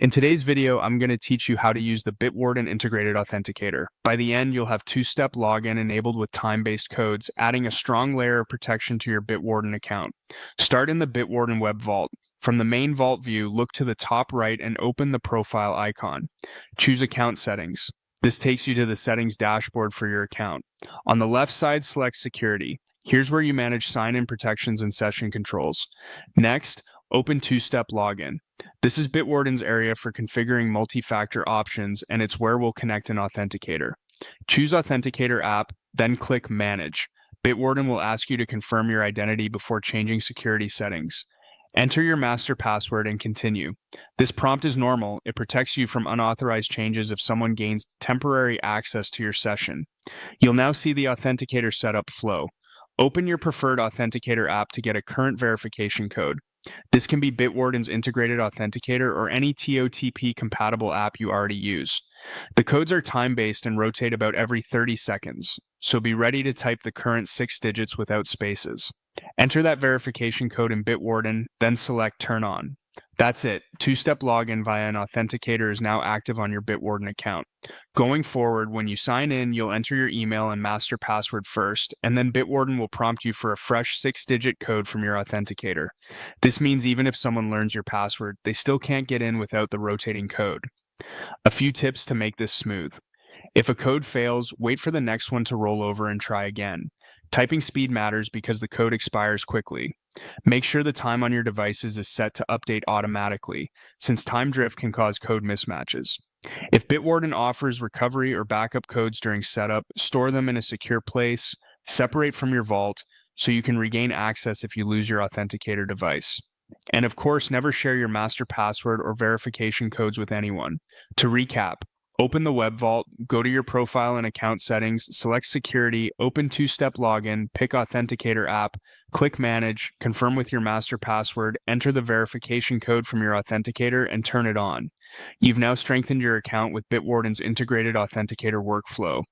In today's video, I'm going to teach you how to use the Bitwarden Integrated Authenticator. By the end, you'll have two-step login enabled with time-based codes, adding a strong layer of protection to your Bitwarden account. Start in the Bitwarden Web Vault. From the main vault view, look to the top right and open the profile icon. Choose Account Settings. This takes you to the settings dashboard for your account. On the left side, select Security. Here's where you manage sign-in protections and session controls. Next, open two-step login. This is Bitwarden's area for configuring multi-factor options, and it's where we'll connect an authenticator. Choose Authenticator app, then click Manage. Bitwarden will ask you to confirm your identity before changing security settings. Enter your master password and continue. This prompt is normal. It protects you from unauthorized changes if someone gains temporary access to your session. You'll now see the authenticator setup flow. Open your preferred authenticator app to get a current verification code. This can be Bitwarden's Integrated Authenticator or any TOTP compatible app you already use. The codes are time-based and rotate about every 30 seconds, so be ready to type the current 6 digits without spaces. Enter that verification code in Bitwarden, then select Turn On. That's it. Two-step login via an authenticator is now active on your Bitwarden account. Going forward, when you sign in, you'll enter your email and master password first, and then Bitwarden will prompt you for a fresh 6-digit code from your authenticator. This means even if someone learns your password, they still can't get in without the rotating code. A few tips to make this smooth. If a code fails, wait for the next one to roll over and try again. Typing speed matters because the code expires quickly. Make sure the time on your devices is set to update automatically, since time drift can cause code mismatches. If Bitwarden offers recovery or backup codes during setup, store them in a secure place, separate from your vault, so you can regain access if you lose your authenticator device. And of course, never share your master password or verification codes with anyone. To recap, open the web vault, go to your profile and account settings, select security, open two-step login, pick authenticator app, click manage, confirm with your master password, enter the verification code from your authenticator, and turn it on. You've now strengthened your account with Bitwarden's integrated authenticator workflow.